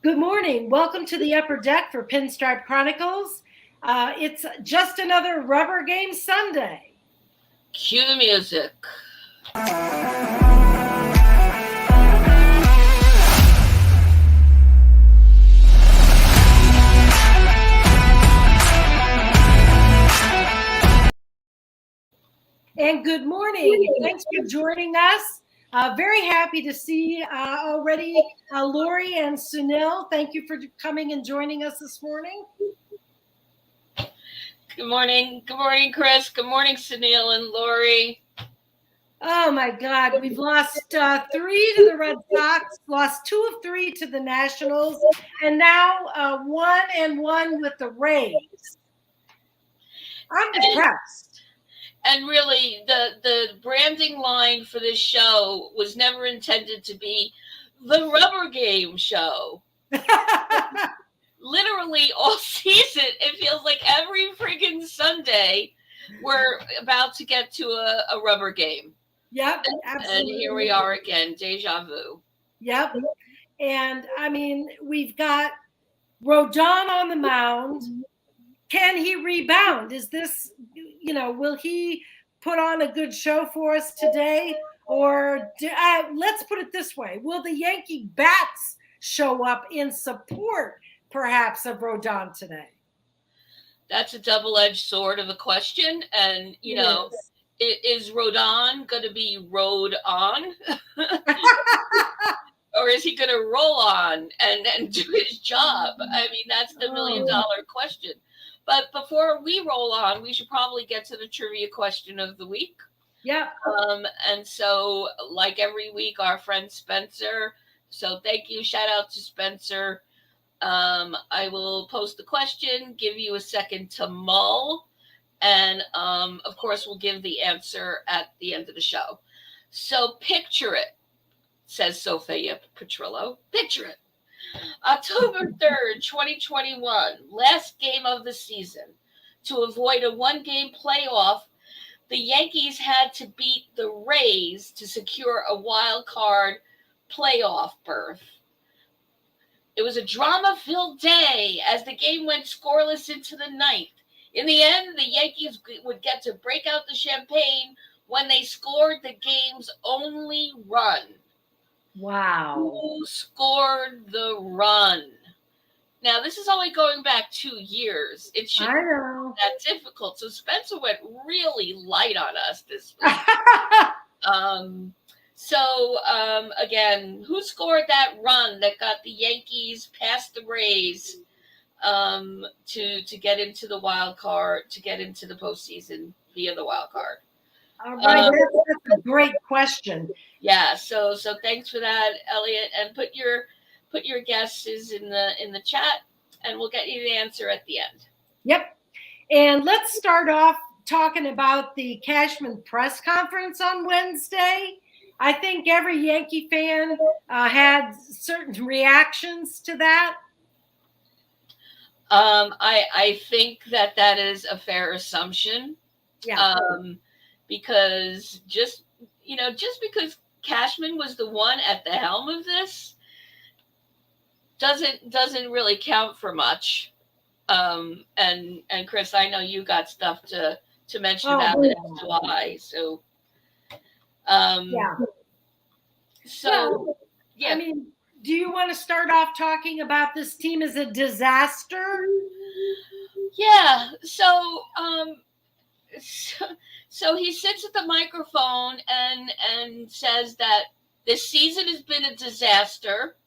Good morning. Welcome to the upper deck for Pinstripe Chronicles. It's just another rubber game Sunday. Cue the music. And good morning. Thanks for joining us. Very happy to see already Lori and Sunil. Thank you for coming and joining us this morning. Good morning. Good morning, Chris. Good morning, Sunil and Lori. Oh my God, we've lost 3 to the Red Sox, lost 2 of 3 to the Nationals, and now 1-1 with the Rays. I'm depressed. And really, the branding line for this show was never intended to be the rubber game show. Literally all season, it feels like every freaking Sunday we're about to get to a rubber game. Yep, absolutely. And here we are again, deja vu. Yep. And I mean, we've got Rodon on the mound. Can he rebound? Is this, will he put on a good show for us today? Or let's put it this way. Will the Yankee bats show up in support, perhaps, of Rodon today? That's a double-edged sword of a question. And, is Rodon going to be rode on? Or is he going to roll on and do his job? I mean, that's the $1 million question. But before we roll on, we should probably get to the trivia question of the week. Yeah. And so, like every week, our friend Spencer. So thank you. Shout out to Spencer. I will post the question, give you a second to mull. And, of course, we'll give the answer at the end of the show. So picture it, says Sophia Petrillo. Picture it. October 3rd, 2021, last game of the season. To avoid a one-game playoff, the Yankees had to beat the Rays to secure a wild card playoff berth. It was a drama-filled day as the game went scoreless into the ninth. In the end, the Yankees would get to break out the champagne when they scored the game's only run. Wow. Who scored the run? Now, this is only going back 2 years. It shouldn't be that difficult. So Spencer went really light on us this week. Again, who scored that run that got the Yankees past the Rays to get into the wild card, to get into the postseason via the wild card? All right, that's a great question. Yeah, so thanks for that, Elliot, and put your guesses in the chat, and we'll get you the answer at the end. Yep, and let's start off talking about the Cashman press conference on Wednesday. I think every Yankee fan had certain reactions to that. I think that is a fair assumption. Yeah. Because just because Cashman was the one at the helm of this doesn't really count for much. And Chris, I know you got stuff to mention about it as why. So yeah. So yeah. I mean, do you want to start off talking about this team as a disaster? Yeah. So he sits at the microphone and says that this season has been a disaster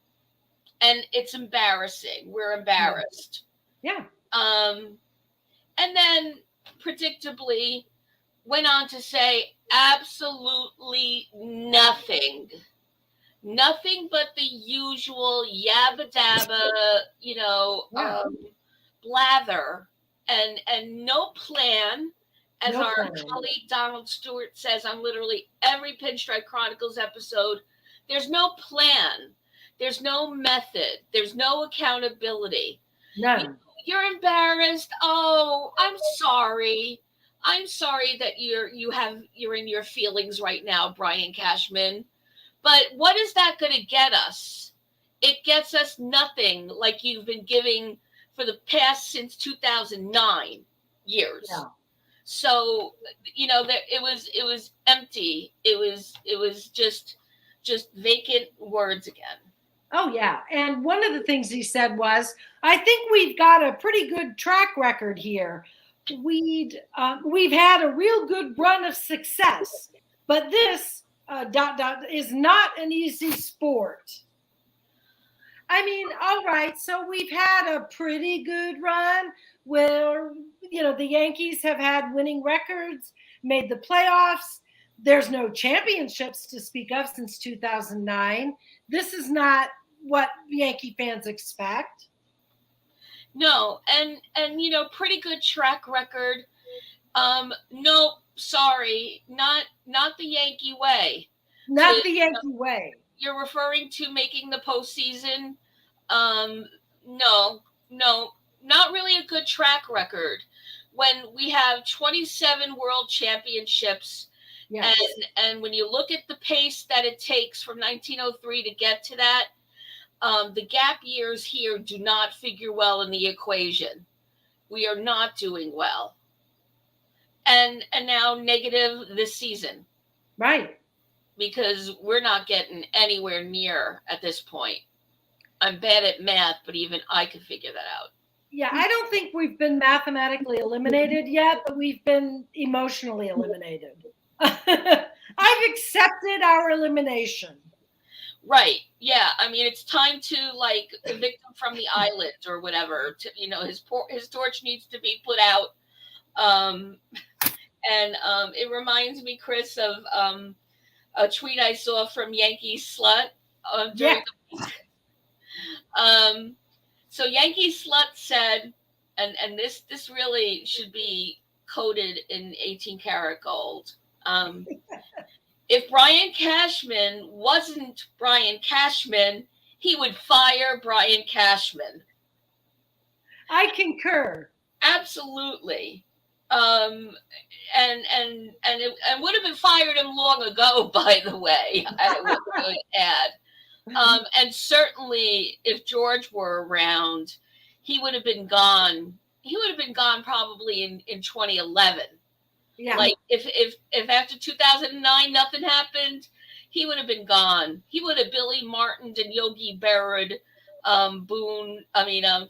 and it's embarrassing. We're embarrassed. Yeah. And then predictably went on to say absolutely nothing. Nothing but the usual yabba dabba, blather and no plan. As our colleague Donald Stewart says on literally every Pinstripe Chronicles episode, there's no plan. There's no method. There's no accountability. No. You're embarrassed. Oh, I'm sorry. I'm sorry that you're in your feelings right now, Brian Cashman. But what is that going to get us? it gets us nothing like you've been giving for the past since 2009 years. Yeah. So, that it was empty. It was just vacant words again. Oh, yeah. And one of the things he said was, I think we've got a pretty good track record here. We've had a real good run of success, but this is not an easy sport. I mean, all right, so we've had a pretty good run where, the Yankees have had winning records, made the playoffs. There's no championships to speak of since 2009. This is not what Yankee fans expect. No, and pretty good track record. No, sorry, not the Yankee way. Not the Yankee way. You're referring to making the postseason. No, no, not really a good track record. When we have 27 world championships, Yes. and when you look at the pace that it takes from 1903 to get to that, the gap years here do not figure well in the equation. We are not doing well, and now negative this season. Right. Because we're not getting anywhere near at this point. I'm bad at math, but even I could figure that out. Yeah, I don't think we've been mathematically eliminated yet, but we've been emotionally eliminated. I've accepted our elimination. Right. Yeah. I mean, it's time to evict him from the island or whatever. His torch needs to be put out. It reminds me, Chris, of a tweet I saw from Yankee Slut during the week. So Yankee Slut said, and this really should be coded in 18 karat gold. If Brian Cashman wasn't Brian Cashman, he would fire Brian Cashman. I concur. Absolutely. And would have been fired him long ago, by the way, I would add. And certainly if George were around, he would have been gone. He would have been gone probably in 2011. Yeah. Like if after 2009 nothing happened, he would have been gone. He would have Billy Martin and Yogi Berra,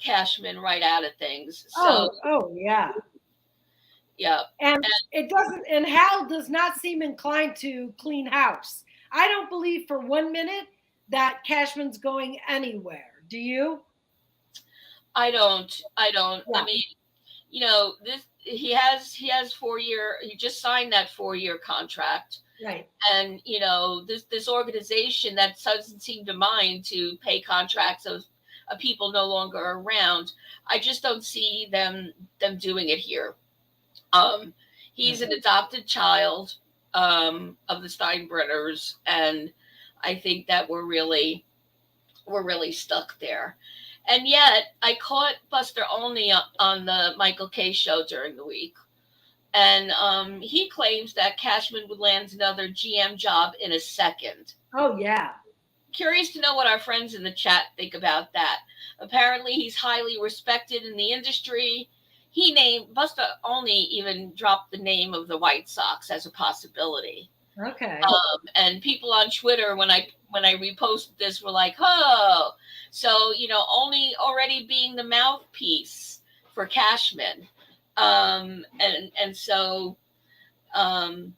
Cashman right out of things. So, yeah. Yeah. And it doesn't, and Hal does not seem inclined to clean house. I don't believe for 1 minute that Cashman's going anywhere. Do you? I don't. Yeah. I mean, he has 4 year, he just signed that 4-year contract. Right. And, this organization that doesn't seem to mind to pay contracts of people no longer around. I just don't see them doing it here. He's an adopted child of the Steinbrenners, and I think that we're really stuck there. And yet, I caught Buster Olney on the Michael Kay show during the week, and he claims that Cashman would land another GM job in a second. Oh, yeah. Curious to know what our friends in the chat think about that. Apparently, he's highly respected in the industry. Buster Olney even dropped the name of the White Sox as a possibility. Okay. And people on Twitter, when I reposted this, were like, "Oh, so Olney already being the mouthpiece for Cashman," and so, do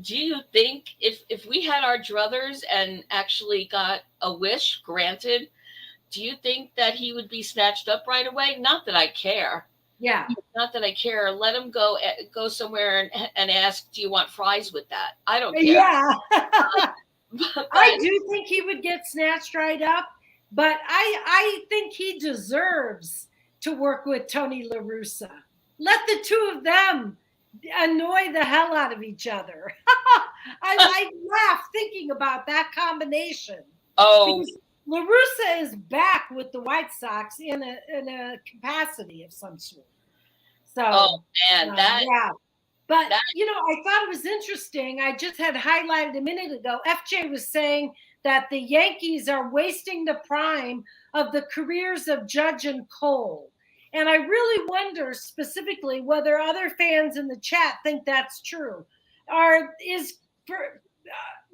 you think if we had our druthers and actually got a wish granted, do you think that he would be snatched up right away? Not that I care. Yeah. Not that I care. Let him go somewhere and ask, do you want fries with that? I don't care. Yeah. I do think he would get snatched right up, but I think he deserves to work with Tony La Russa. Let the two of them annoy the hell out of each other. I laugh thinking about that combination. Oh, because La Russa is back with the White Sox in a capacity of some sort. So, man, yeah. But, I thought it was interesting. I just had highlighted a minute ago. FJ was saying that the Yankees are wasting the prime of the careers of Judge and Cole. And I really wonder specifically whether other fans in the chat think that's true.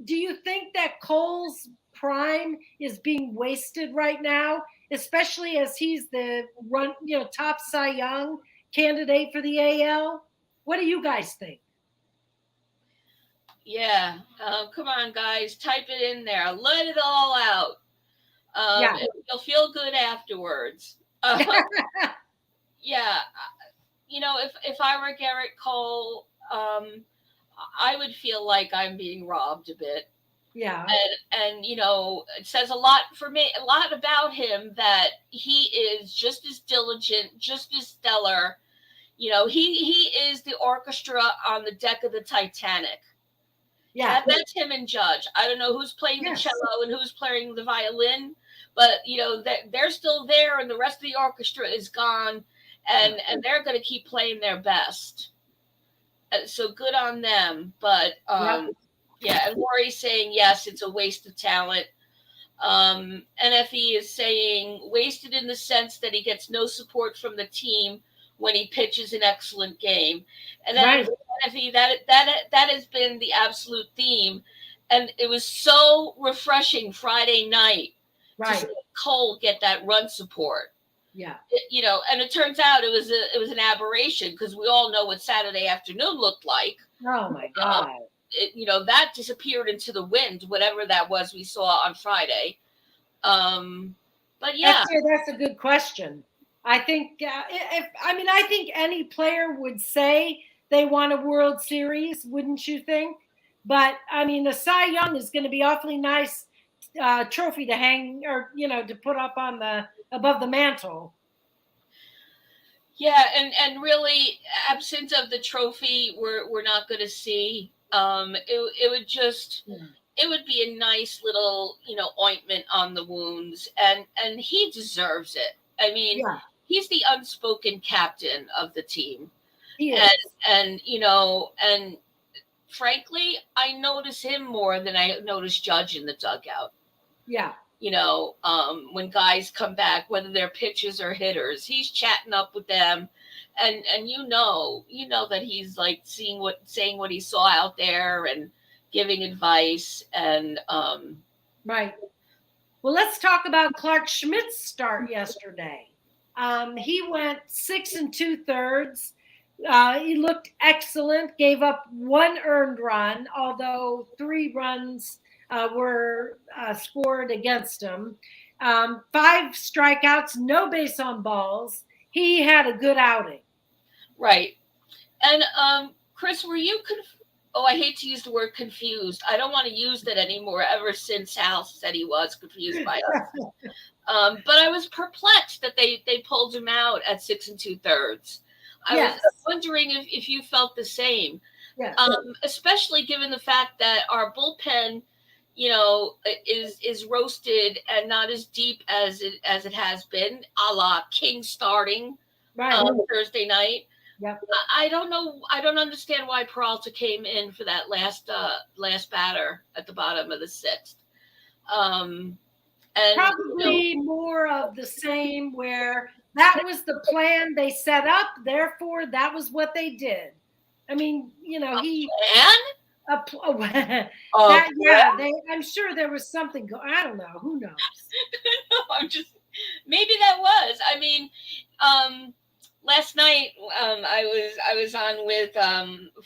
Do you think that Cole's prime is being wasted right now, especially as he's the top Cy Young candidate for the AL? What do you guys think? Yeah, come on, guys, type it in there. Let it all out. Yeah. You'll feel good afterwards. Yeah, if I were Garrett Cole, I would feel like I'm being robbed a bit. Yeah. And it says a lot about him that he is just as diligent, just as stellar. He is the orchestra on the deck of the Titanic. Yeah. That's him and Judge. I don't know who's playing the cello and who's playing the violin, but they're still there, and the rest of the orchestra is gone, and they're going to keep playing their best. So good on them. But yeah, and Rory's saying yes, it's a waste of talent. NFE is saying wasted in the sense that he gets no support from the team when he pitches an excellent game. And then NFE, that has been the absolute theme. And it was so refreshing Friday night to see Cole get that run support. Yeah. And it turns out it was an aberration, because we all know what Saturday afternoon looked like. Oh my God. That disappeared into the wind, whatever that was we saw on Friday. But yeah, that's a good question. I think I think any player would say they want a World Series, wouldn't you think? But I mean, the Cy Young is going to be awfully nice trophy to hang, or to put up on above the mantle. Yeah, and really, absent of the trophy, we're not going to see. It would just. Yeah. It would be a nice little, ointment on the wounds, and he deserves it. I mean, he's the unspoken captain of the team. He is. And frankly, I notice him more than I notice Judge in the dugout. Yeah. When guys come back, whether they're pitchers or hitters, he's chatting up with them, and that he's like saying what he saw out there and giving advice. And right. Well, let's talk about Clark Schmidt's start yesterday. He went 6 2/3. He looked excellent. Gave up 1 earned run, although 3 runs were scored against him. 5 strikeouts, no base on balls. He had a good outing. Right. And Chris, were you I hate to use the word confused. I don't want to use that anymore, ever since Hal said he was confused by us. But I was perplexed that they pulled him out at 6 2/3. I was wondering if you felt the same. Yes. Especially given the fact that our bullpen, is roasted and not as deep as it has been, a la King starting Thursday night. Yep. I don't know. I don't understand why Peralta came in for that last batter at the bottom of the 6th. And probably more of the same, where that was the plan they set up. Therefore, that was what they did. I mean, I'm sure there was something. I don't know. Who knows? No, maybe that was. I mean, last night I was on with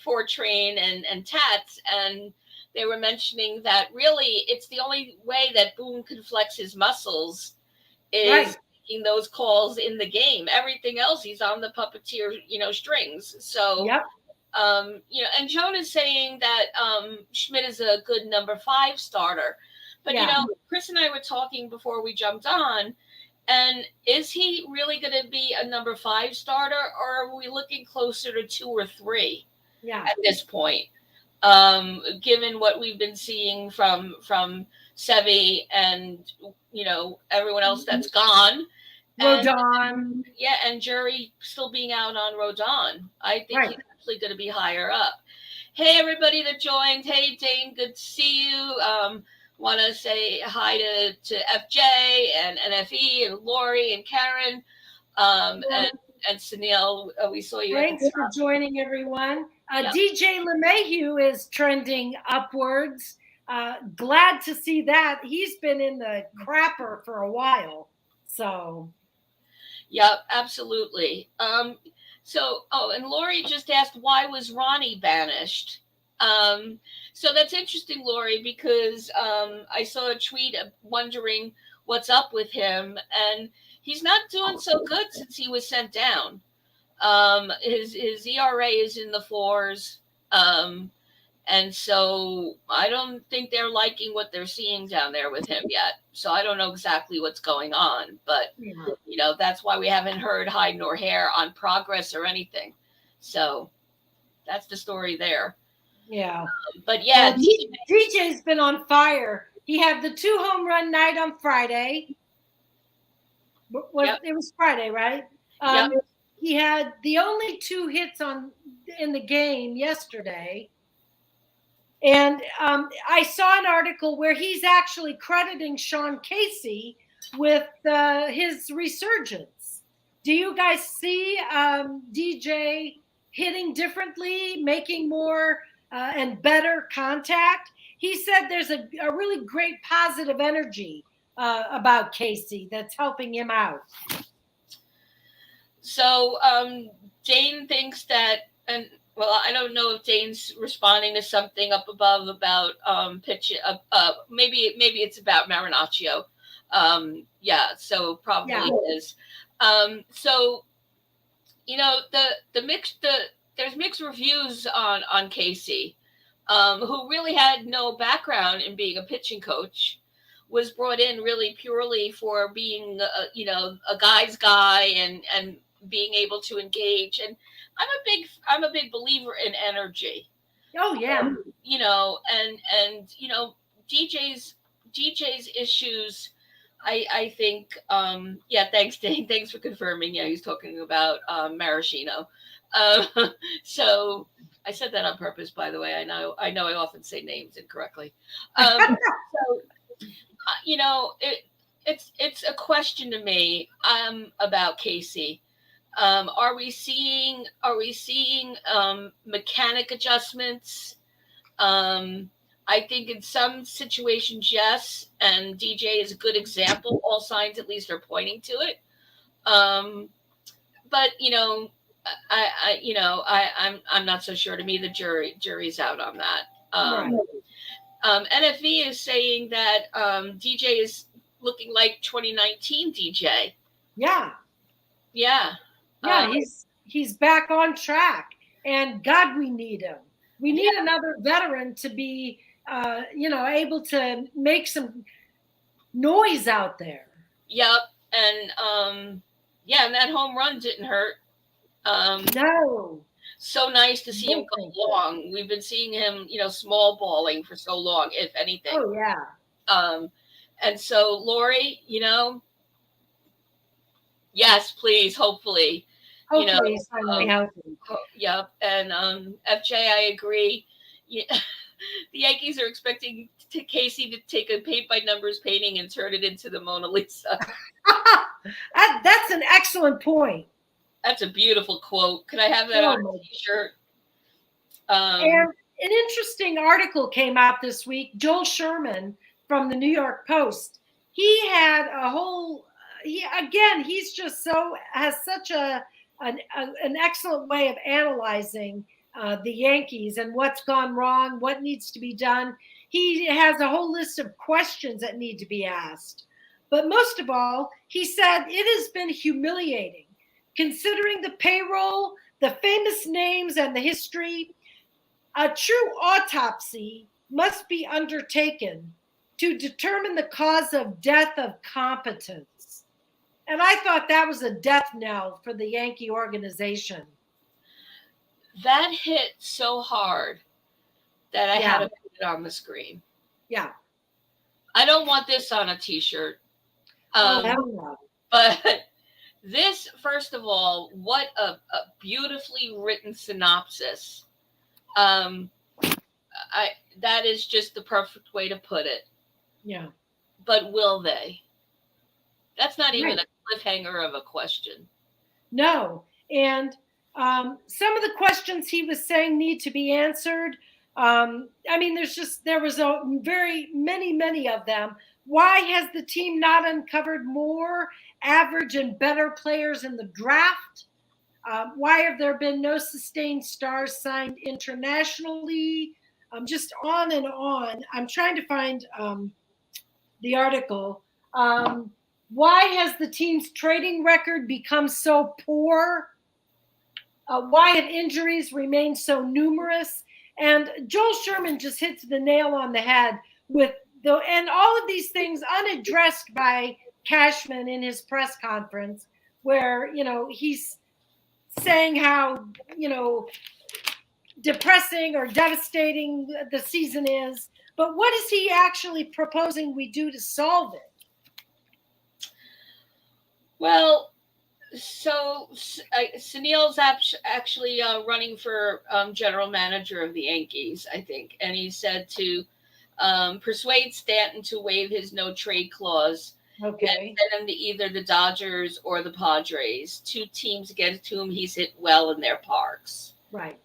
Fortrain and Tats, and they were mentioning that really it's the only way that Boone can flex his muscles is making those calls in the game. Everything else, he's on the puppeteer, strings. So, and Joan is saying that Schmidt is a good number 5 starter. But, Chris and I were talking before we jumped on, and is he really going to be a number 5 starter, or are we looking closer to 2 or 3 at this point? Given what we've been seeing from Sevy and, everyone else that's gone. Rodon. And Jury still being out on Rodon. I think he's actually going to be higher up. Hey, everybody that joined. Hey, Dane, good to see you. Want to say hi to FJ and NFE and Lori and Karen, and Sunil. We saw you at the Thanks for top. joining, everyone. Yep. DJ LeMahieu is trending upwards. Glad to see that. He's been in the crapper for a while. So, Yep, absolutely. And Lori just asked, why was Ronnie banished? So that's interesting, Lori, because I saw a tweet wondering what's up with him, and he's not doing so good since he was sent down. His ERA is in the fours, and so I don't think they're liking what they're seeing down there with him yet. So I don't know exactly what's going on, but that's why we haven't heard hide nor hair on progress or anything. So that's the story there. yeah. But yeah, DJ's been on fire. He had the 2 home run night on Friday. It was Friday, right? Yep. He had the only 2 hits in the game yesterday. And I saw an article where he's actually crediting Sean Casey with his resurgence. Do you guys see DJ hitting differently, making more and better contact? He said there's a really great positive energy about Casey that's helping him out. So Jane thinks that, and well, I don't know if Jane's responding to something up above about pitch. Maybe it's about Marinaccio. Yeah, so probably is. So there's mixed reviews on Casey, who really had no background in being a pitching coach, was brought in really purely for being a guy's guy and being able to engage. And I'm a big believer in energy. Oh yeah. And DJ's issues, I think, thanks Dane, thanks for confirming. Yeah, he's talking about Maraschino. So I said that on purpose, by the way. I know I often say names incorrectly. It's a question to me about Casey. Are we seeing mechanic adjustments? I think in some situations, yes, and DJ is a good example. All signs, at least, are pointing to it. But I'm not so sure. To me, the jury's out on that. Right. NFV is saying that DJ is looking like 2019 DJ. Yeah. Yeah. Yeah, he's back on track, and God, we need him. We need another veteran to be, able to make some noise out there. Yep, and and that home run didn't hurt. No. So nice to see him go long. We've been seeing him, small balling for so long, if anything. Oh yeah. And so Lori, yes, please, hopefully. Hopefully he's finally healthy. Yep, and FJ, I agree. Yeah, the Yankees are expecting Casey to take a paint by numbers painting and turn it into the Mona Lisa. That's an excellent point. That's a beautiful quote. Could I have that on a t-shirt? And an interesting article came out this week. Joel Sherman from the New York Post. He had a whole. He's just has such an excellent way of analyzing the Yankees and what's gone wrong, what needs to be done. He has a whole list of questions that need to be asked. But most of all, he said it has been humiliating, considering the payroll, the famous names, and the history. A true autopsy must be undertaken to determine the cause of death of competence. And I thought that was a death knell for the Yankee organization. That hit so hard that I had to put it on the screen. Yeah. I don't want this on a t-shirt. No. But this, first of all, what a beautifully written synopsis. That is just the perfect way to put it. Yeah. but will they? That's not even Right. a cliffhanger of a question. No. And some of the questions he was saying need to be answered. I mean, there was very many of them. Why has the team not uncovered more average and better players in the draft? Why have there been no sustained stars signed internationally? Just on and on. I'm trying to find the article. Um, why has the team's trading record become so poor? Why have injuries remained so numerous? And Joel Sherman just hits the nail on the head with and all of these things unaddressed by Cashman in his press conference, where he's saying how depressing or devastating the season is, but what is he actually proposing we do to solve it? Well, so Sunil's actually running for general manager of the Yankees, I think, and he said to persuade Stanton to waive his no trade clause Okay. and send him to either the Dodgers or the Padres, two teams against whom he's hit well in their parks. Right.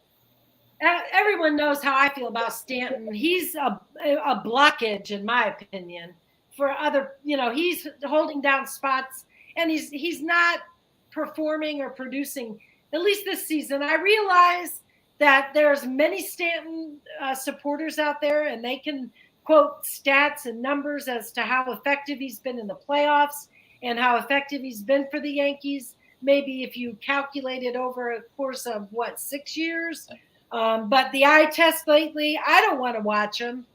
Everyone knows how I feel about Stanton. He's a blockage, in my opinion, for other. He's holding down spots, and he's not performing or producing. At least this season, I realize that there's many Stanton supporters out there, and they can quote stats and numbers as to how effective he's been in the playoffs and how effective he's been for the Yankees. Maybe if you calculate it over a course of 6 years. But the eye test lately, I don't want to watch him.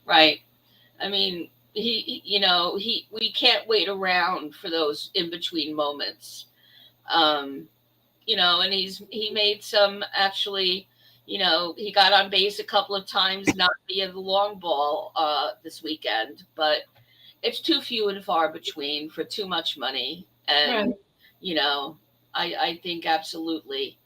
Right. I mean, we can't wait around for those in between moments. And he made some actually, he got on base a couple of times, not via the long ball this weekend, but it's too few and far between for too much money. And, Right. I think absolutely.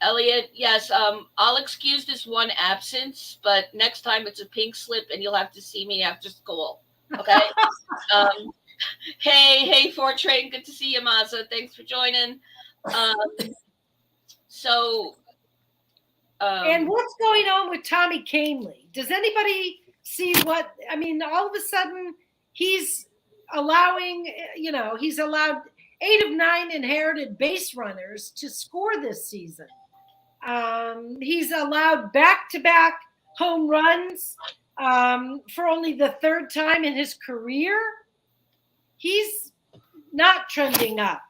Elliot, yes, I'll excuse this one absence, but next time it's a pink slip and you'll have to see me after school. Okay. um, hey, Fortrain, good to see you, Maza. Thanks for joining. So, and what's going on with Tommy Kahnle? Does anybody see what? I mean, all of a sudden he's allowed 8 of 9 inherited base runners to score this season. He's allowed back-to-back home runs for only the third time in his career. He's not trending up.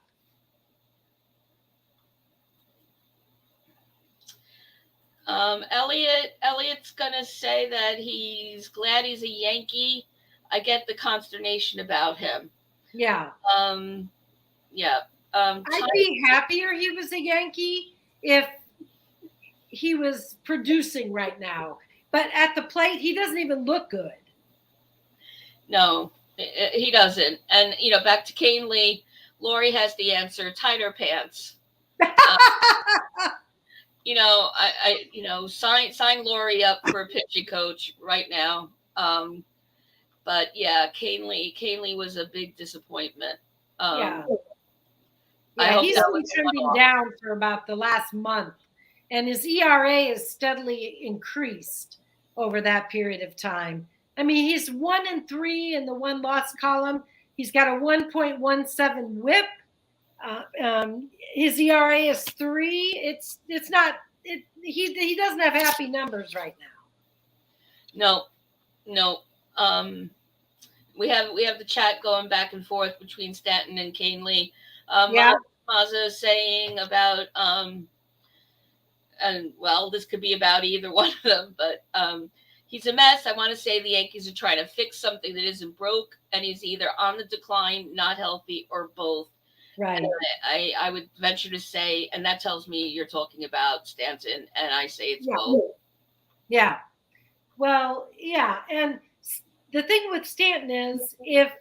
Elliot's gonna say that he's glad he's a Yankee. I get the consternation about him. Yeah. Yeah. I'd be happier he was a Yankee if he was producing right now. But at the plate, he doesn't even look good. No, he doesn't. And, back to Kahnle, Lori has the answer, tighter pants. Sign Lori up for a pitching coach right now. But yeah, Kahnle was a big disappointment. Yeah, he's been trending down for about the last month, and his ERA has steadily increased over that period of time. I mean, he's 1-3 in the one loss column. He's got a 1.17 WHIP. His ERA is 3. It's not. He doesn't have happy numbers right now. No. We have the chat going back and forth between Stanton and Kahnle. Maza saying about and well, this could be about either one of them, but he's a mess. I want to say the Yankees are trying to fix something that isn't broke, and he's either on the decline, not healthy, or both. Right. And I would venture to say, and that tells me you're talking about Stanton, and I say it's both. Yeah. Well, yeah, and the thing with Stanton is if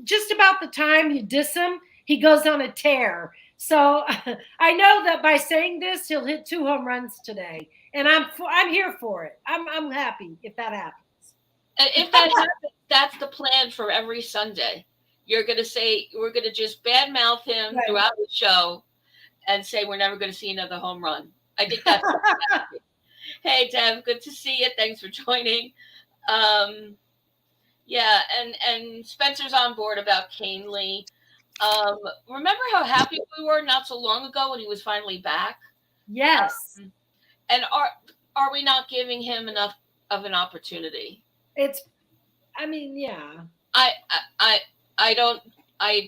just about the time you diss him, he goes on a tear. So I know that by saying this, he'll hit 2 home runs today, and I'm here for it. I'm happy if that happens. If that happens, that's the plan for every Sunday. You're going to say, we're going to just badmouth him Right. throughout the show and say we're never going to see another home run. I think that's Hey, Dev, good to see you. Thanks for joining. Um, yeah, and Spencer's on board about Canely. Remember how happy we were not so long ago when he was finally back? Yes. And are we not giving him enough of an opportunity? It's, I mean, yeah. I I I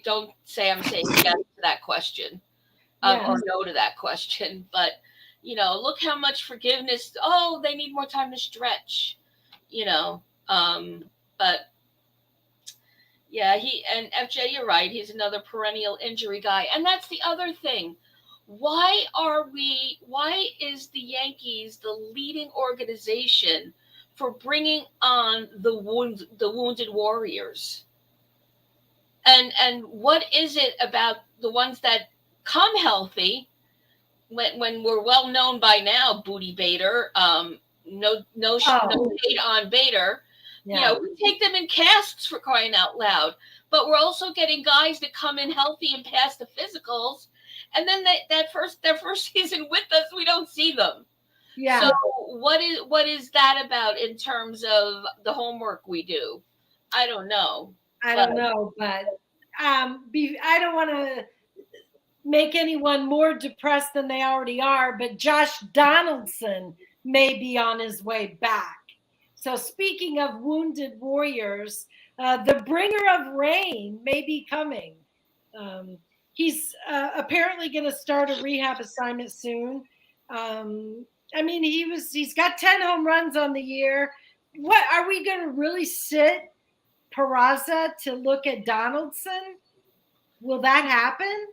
don't say I'm saying yes to that question, Yes. or no to that question, but look how much forgiveness. Oh, they need more time to stretch, you know. But yeah, he and FJ, you're right. He's another perennial injury guy, and that's the other thing. Why is the Yankees the leading organization for bringing on the wounded warriors? And what is it about the ones that come healthy when we're well known by now, Booty Bader, no shade on Bader. Yeah. We take them in casts, for crying out loud. But we're also getting guys that come in healthy and pass the physicals, and then their first season with us, we don't see them. Yeah. So what is that about in terms of the homework we do? I don't know. I don't know, but I don't want to make anyone more depressed than they already are, but Josh Donaldson may be on his way back. So speaking of wounded warriors, the bringer of rain may be coming. He's apparently going to start a rehab assignment soon. I mean, he's got 10 home runs on the year. What are we going to really sit Peraza to look at Donaldson? Will that happen?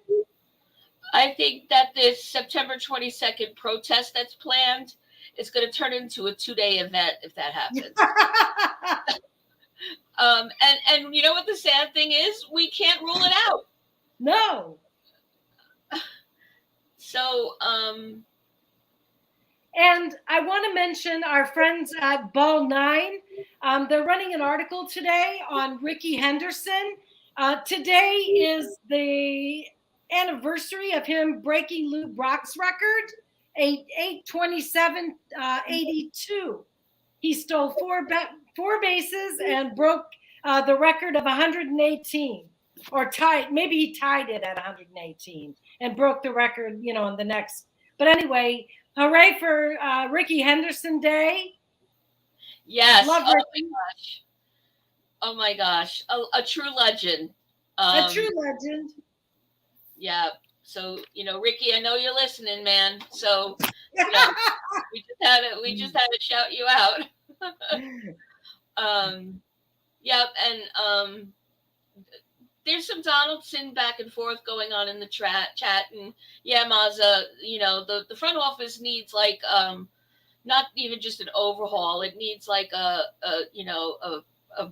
I think that this September 22nd protest that's planned is going to turn into a 2-day event if that happens. And you know what the sad thing is? We can't rule it out. No. So, and I want to mention our friends at Ball 9. They're running an article today on Ricky Henderson. Today is the anniversary of him breaking Lou Brock's record, 8:27:82. He stole four bases and broke the record of 118, or tied. Maybe he tied it at 118 and broke the record, on the next. But anyway, hooray for Ricky Henderson Day. Yes. Love Ricky. Oh my gosh. A true legend. A true legend. Yeah. So, Ricky, I know you're listening, man. So, we just had to shout you out. Yep. And there's some Donaldson back and forth going on in the chat. And yeah, Maza, the front office needs like, not even just an overhaul. It needs like a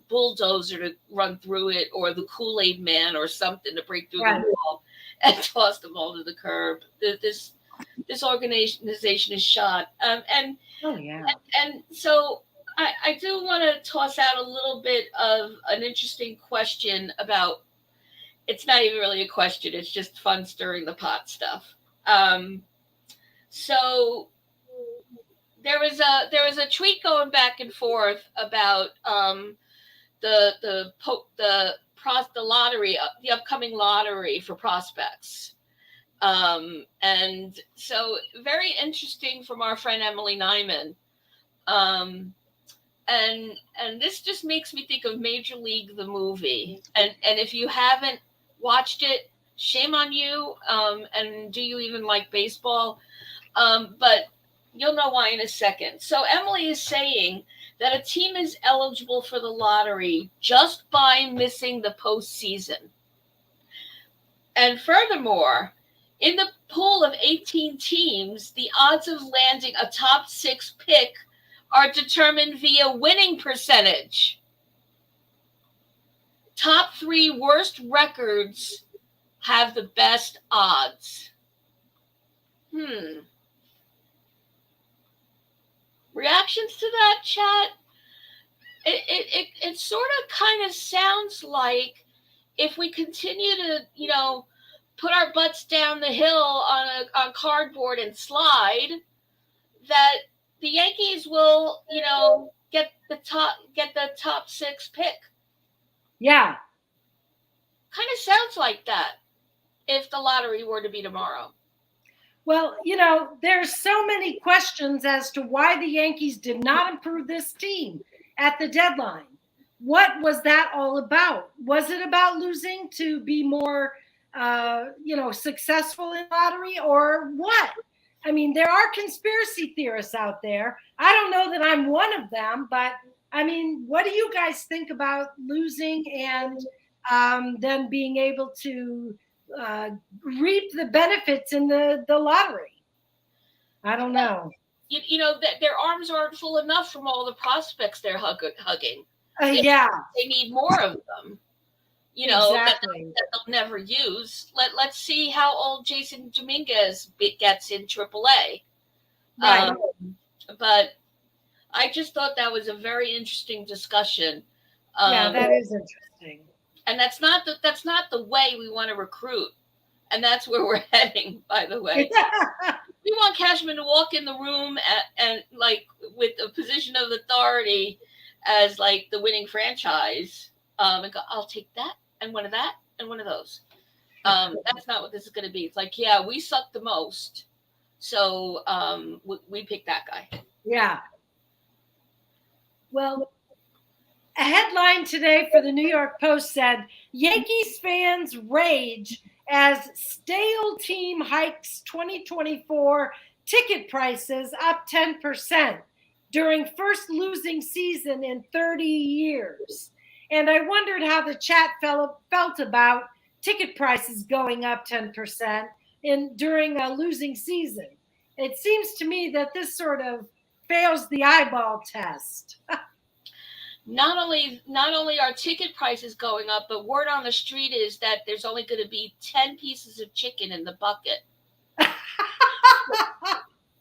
bulldozer to run through it, or the Kool-Aid man or something to break through the wall and toss them all to the curb. This organization is shot. And so I do want to toss out a little bit of an interesting question about. It's not even really a question. It's just fun stirring the pot stuff. So there was a tweet going back and forth about the lottery, the upcoming lottery for prospects. And so very interesting from our friend Emily Nyman. And this just makes me think of Major League the movie. And if you haven't watched it, shame on you. And do you even like baseball? But you'll know why in a second. So Emily is saying that a team is eligible for the lottery just by missing the postseason. And furthermore, in the pool of 18 teams, the odds of landing a top 6 pick are determined via winning percentage. Top 3 worst records have the best odds. Reactions to that, chat? it sort of kind of sounds like if we continue to, put our butts down the hill on cardboard and slide, that the Yankees will, get the top 6 pick. Yeah. Kind of sounds like that if the lottery were to be tomorrow. Well, there's so many questions as to why the Yankees did not improve this team at the deadline. What was that all about? Was it about losing to be more, successful in lottery, or what? I mean, there are conspiracy theorists out there. I don't know that I'm one of them, but I mean, what do you guys think about losing and then being able to reap the benefits in the lottery? I don't know. That their arms aren't full enough from all the prospects they're hugging. Yeah. They need more of them. Exactly. that they'll never use. Let's see how old Jason Dominguez gets in AAA. Right. But I just thought that was a very interesting discussion. Yeah, that is interesting. And that's not the way we want to recruit. And that's where we're heading, by the way. We want Cashman to walk in the room and like with a position of authority as like the winning franchise, and go, I'll take that and one of that and one of those. That's not what this is going to be. It's like, yeah, we suck the most, so we pick that guy. Yeah. Well, a headline today for the New York Post said, Yankees fans rage as stale team hikes 2024 ticket prices up 10% during first losing season in 30 years. And I wondered how the chat felt about ticket prices going up 10% during a losing season. It seems to me that this sort of fails the eyeball test. Not only are ticket prices going up, but word on the street is that there's only going to be 10 pieces of chicken in the bucket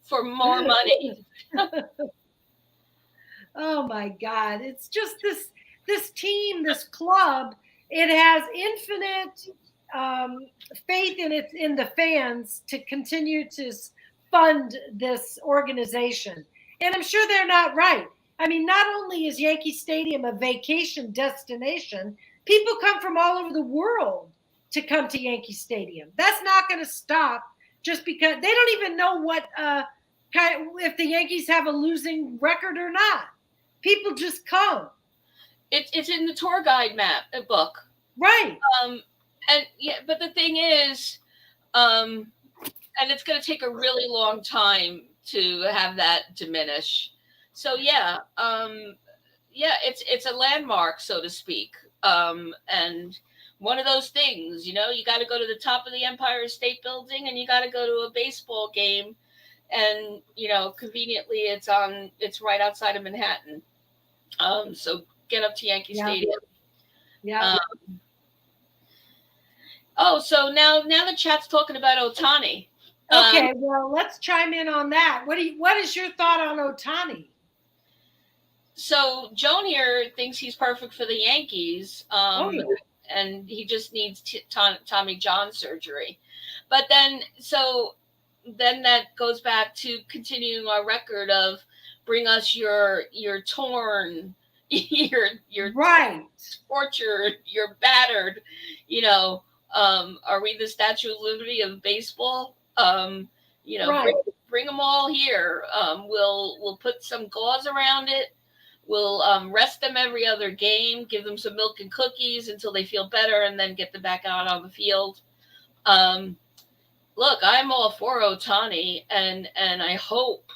for more money. Oh my God. It's just this team, this club, it has infinite faith in the fans to continue to fund this organization. And I'm sure they're not right. I mean, not only is Yankee Stadium a vacation destination, people come from all over the world to come to Yankee Stadium. That's not going to stop just because they don't even know if the Yankees have a losing record or not. People just come. It's in the tour guide book. Right. And yeah, but the thing is, and it's going to take a really long time to have that diminish. So yeah, it's a landmark, so to speak. And one of those things, you got to go to the top of the Empire State Building and you got to go to a baseball game. And, conveniently it's right outside of Manhattan. So get up to Yankee Stadium. Yeah. So now the chat's talking about Ohtani. Okay, well, let's chime in on that. What is your thought on Ohtani? So Joan here thinks he's perfect for the Yankees, and he just needs Tommy John surgery. But then that goes back to continuing our record of bring us your torn, your right, tortured, your battered. Are we the Statue of Liberty of baseball? Right. Bring them all here. We'll put some gauze around it. We'll rest them every other game, give them some milk and cookies until they feel better, and then get them back out on the field. Look, I'm all for Ohtani, and I hope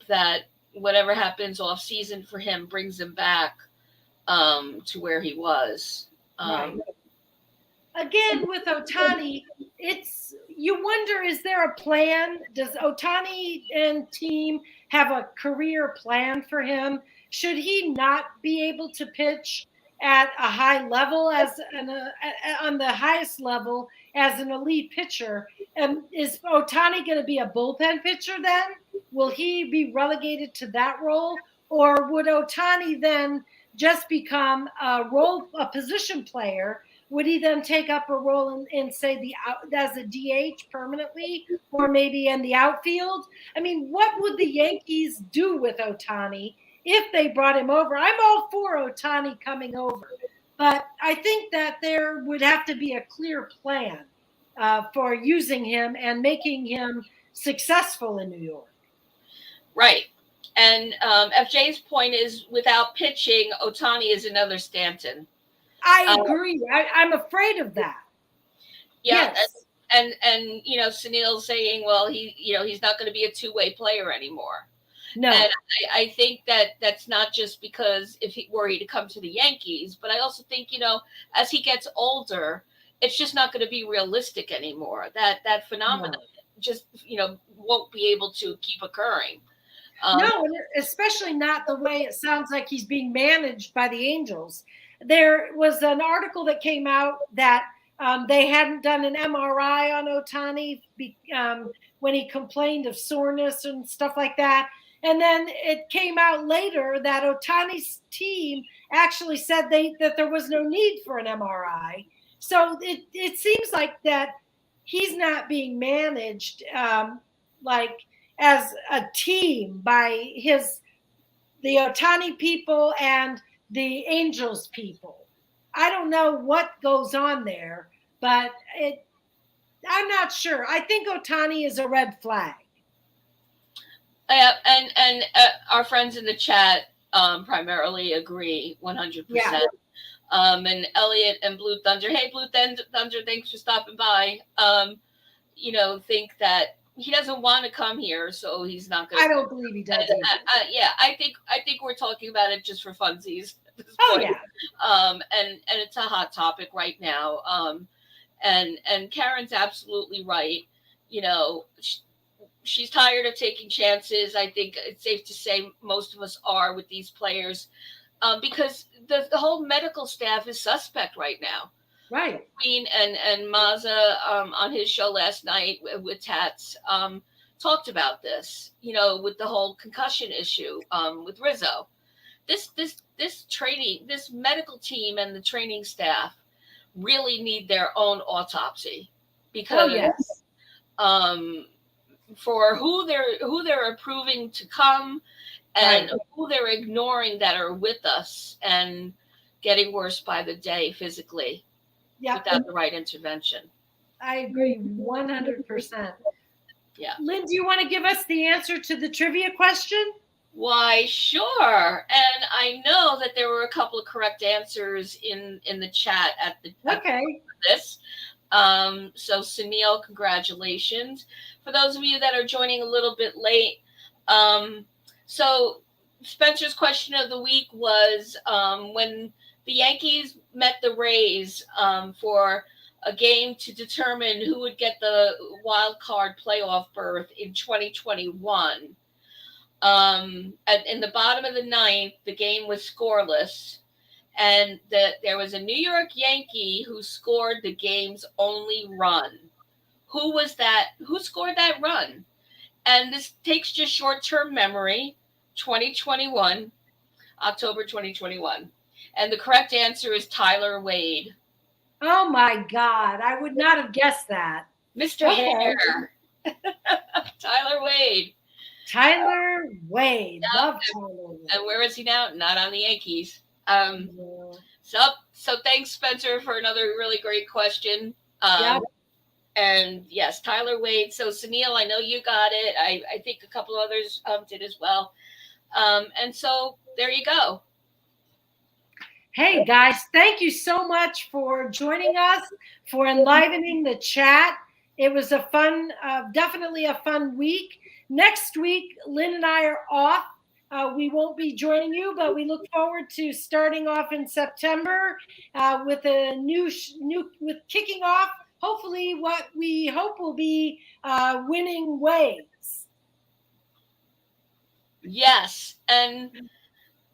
that whatever happens off season for him brings him back to where he was. Right. Again, with Ohtani, you wonder, is there a plan? Does Ohtani and team have a career plan for him? Should he not be able to pitch at a high level on the highest level as an elite pitcher? Is Ohtani going to be a bullpen pitcher then? Will he be relegated to that role? Or would Ohtani then just become a position player? Would he then take up a role in say, as a DH permanently, or maybe in the outfield? I mean, what would the Yankees do with Ohtani if they brought him over? I'm all for Ohtani coming over, but I think that there would have to be a clear plan for using him and making him successful in New York. Right. And FJ's point is, without pitching, Ohtani is another Stanton. I agree. I'm afraid of that. Yeah. Yes. And Sunil's saying, well, he's not going to be a two-way player anymore. No. And I think that's not just because if he were he to come to the Yankees, but I also think, as he gets older, it's just not going to be realistic anymore. That phenomenon just, won't be able to keep occurring. No, especially not the way it sounds like he's being managed by the Angels. There was an article that came out that they hadn't done an MRI on Ohtani when he complained of soreness and stuff like that. And then it came out later that Ohtani's team actually said that there was no need for an MRI. So it seems like that he's not being managed like as a team by the Ohtani people and the Angels people. I don't know what goes on there, but I'm not sure. I think Ohtani is a red flag. And our friends in the chat primarily agree 100%. Yeah. And Elliot and Blue Thunder, hey, Blue Thunder, thanks for stopping by. Think that he doesn't want to come here, so he's not going to. I don't believe he does. Yeah, I think we're talking about it just for funsies at this point. Yeah. And it's a hot topic right now. And Karen's absolutely right. She's tired of taking chances. I think it's safe to say most of us are with these players, because the whole medical staff is suspect right now. Right. Queen and Mazza on his show last night with Tats talked about this, with the whole concussion issue with Rizzo. This medical team and the training staff really need their own autopsy, because for who they're approving to come and who they're ignoring that are with us and getting worse by the day physically. Without the right intervention. I agree 100%. Yeah. Lynn, do you want to give us the answer to the trivia question? Why, sure. And I know that there were a couple of correct answers in the chat at this. So Sunil, congratulations. For those of you that are joining a little bit late, so Spencer's question of the week was when the Yankees met the Rays for a game to determine who would get the wild card playoff berth in 2021. And in the bottom of the ninth, the game was scoreless, and there was a New York Yankee who scored the game's only run. Who was that? Who scored that run? And this takes just short-term memory, 2021, October 2021. And the correct answer is Tyler Wade. Oh, my God. I would not have guessed that. Mr. Hair. Tyler Wade. Tyler Wade. Love Tyler Wade. And where is he now? Not on the Yankees. So thanks, Spencer, for another really great question. And yes, Tyler Wade. So Sunil, I know you got it. I think a couple others did as well. And so there you go. Hey, guys, thank you so much for joining us, for enlivening the chat. It was a fun, definitely a fun week. Next week, Lynn and I are off. We won't be joining you, but we look forward to starting off in September with a with kicking off, hopefully what we hope will be winning ways. Yes, and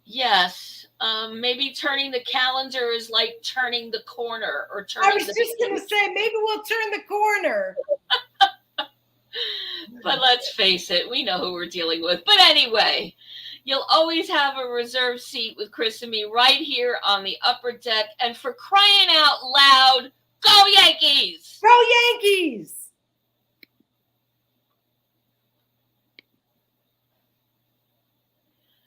yes, maybe turning the calendar is like turning the corner or turning. I was just going to say, maybe we'll turn the corner. But let's face it, we know who we're dealing with. But anyway, You'll always have a reserved seat with Chris and me right here on the upper deck. And for crying out loud, go Yankees! Go Yankees!